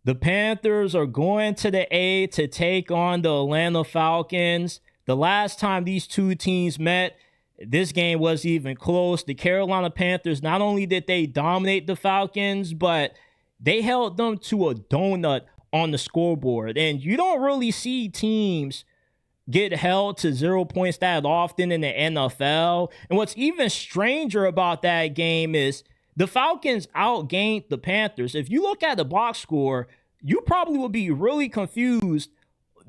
The Panthers are going to the A to take on the Atlanta Falcons. The last time these two teams met, this game wasn't even close. The Carolina Panthers, not only did they dominate the Falcons, but they held them to a donut on the scoreboard. And you don't really see teams get held to 0 points that often in the NFL. And what's even stranger about that game is the Falcons outgained the Panthers. If you look at the box score, you probably would be really confused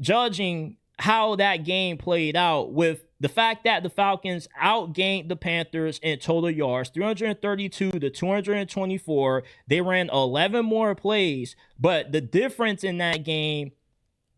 judging how that game played out with the fact that the Falcons outgained the Panthers in total yards, 332 to 224. They ran 11 more plays, but the difference in that game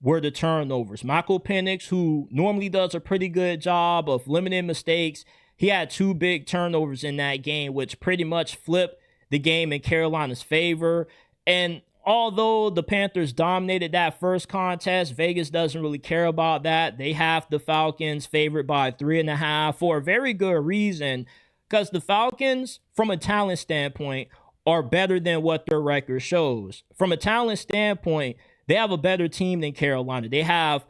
were the turnovers. Michael Penix, who normally does a pretty good job of limiting mistakes, he had two big turnovers in that game, which pretty much flipped the game in Carolina's favor. And although the Panthers dominated that first contest, Vegas doesn't really care about that. They have the Falcons favored by 3.5 for a very good reason, because the Falcons, from a talent standpoint, are better than what their record shows. From a talent standpoint, they have a better team than Carolina. They have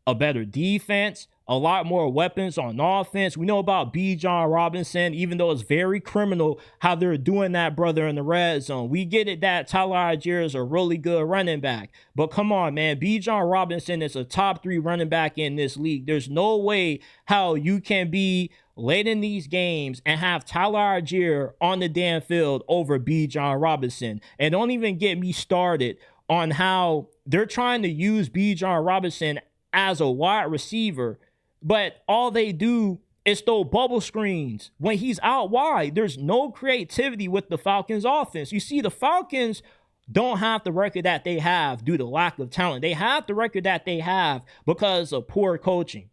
a better defense, a lot more weapons on offense. We know about Bijan Robinson, even though it's very criminal how they're doing that, brother, in the red zone. We get it that Tyler Algier is a really good running back. But come on, man. Bijan Robinson is a top 3 running back in this league. There's no way how you can be late in these games and have Tyler Algier on the damn field over Bijan Robinson. And don't even get me started on how they're trying to use Bijan Robinson as a wide receiver, but all they do is throw bubble screens. When he's out wide, there's no creativity with the Falcons offense. You see, the Falcons don't have the record that they have due to lack of talent. They have the record that they have because of poor coaching.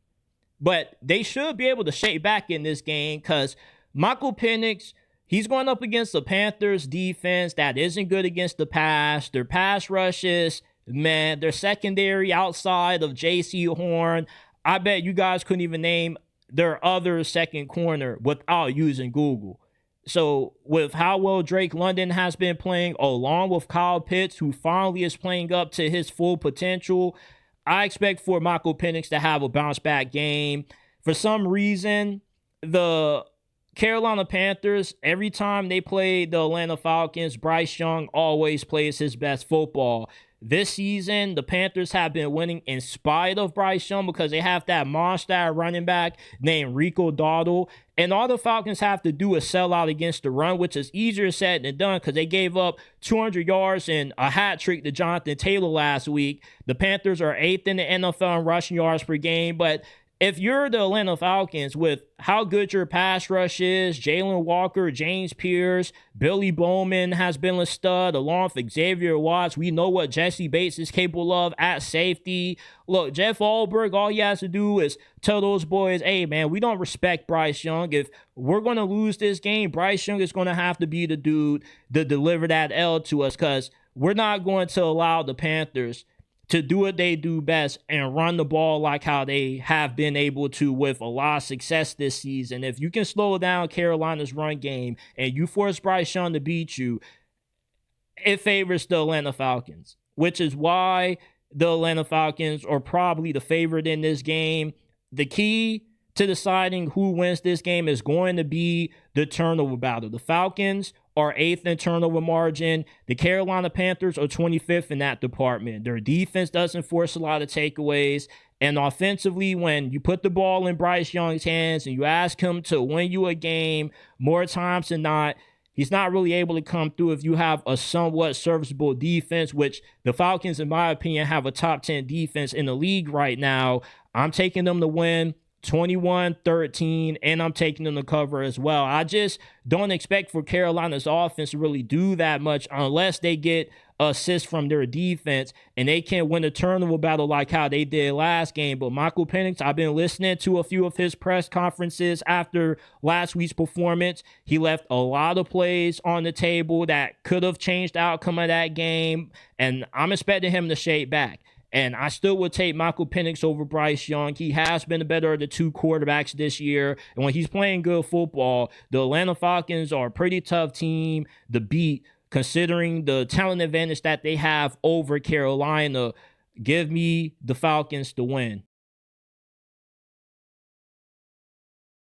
But they should be able to shake back in this game, because Michael Penix, he's going up against the Panthers defense that isn't good against the pass. Their pass rushes, man, their secondary outside of J.C. Horn, I bet you guys couldn't even name their other second corner without using Google. So with how well Drake London has been playing, along with Kyle Pitts, who finally is playing up to his full potential, I expect for Michael Penix to have a bounce back game. For some reason, the Carolina Panthers, every time they play the Atlanta Falcons, Bryce Young always plays his best football. This season, the Panthers have been winning in spite of Bryce Young because they have that monster running back named Rico Dowdle. And all the Falcons have to do is sell out against the run, which is easier said than done because they gave up 200 yards and a hat trick to Jonathan Taylor last week. The Panthers are 8th in the NFL in rushing yards per game, but if you're the Atlanta Falcons, with how good your pass rush is, Jalen Walker, James Pierce, Billy Bowman has been a stud, along with Xavier Watts. We know what Jesse Bates is capable of at safety. Look, Jeff Alberg, all he has to do is tell those boys, hey, man, we don't respect Bryce Young. If we're going to lose this game, Bryce Young is going to have to be the dude to deliver that L to us, because we're not going to allow the Panthers to do what they do best and run the ball like how they have been able to with a lot of success this season. If you can slow down Carolina's run game and you force Bryce Young to beat you, it favors the Atlanta Falcons, which is why the Atlanta Falcons are probably the favorite in this game. The key to deciding who wins this game is going to be the turnover battle. The Falcons are 8th in turnover margin. The Carolina Panthers are 25th in that department. Their defense doesn't force a lot of takeaways. And offensively, when you put the ball in Bryce Young's hands and you ask him to win you a game, more times than not, he's not really able to come through if you have a somewhat serviceable defense, which the Falcons, in my opinion, have a top 10 defense in the league right now. I'm taking them to win 21-13, and I'm taking them to cover as well. I just don't expect for Carolina's offense to really do that much unless they get assists from their defense and they can win a turnover battle like how they did last game. But Michael Penix, I've been listening to a few of his press conferences after last week's performance. He left a lot of plays on the table that could have changed the outcome of that game, and I'm expecting him to shake back. And I still would take Michael Penix over Bryce Young. He has been the better of the two quarterbacks this year. And when he's playing good football, the Atlanta Falcons are a pretty tough team to beat considering the talent advantage that they have over Carolina, give me the Falcons to win.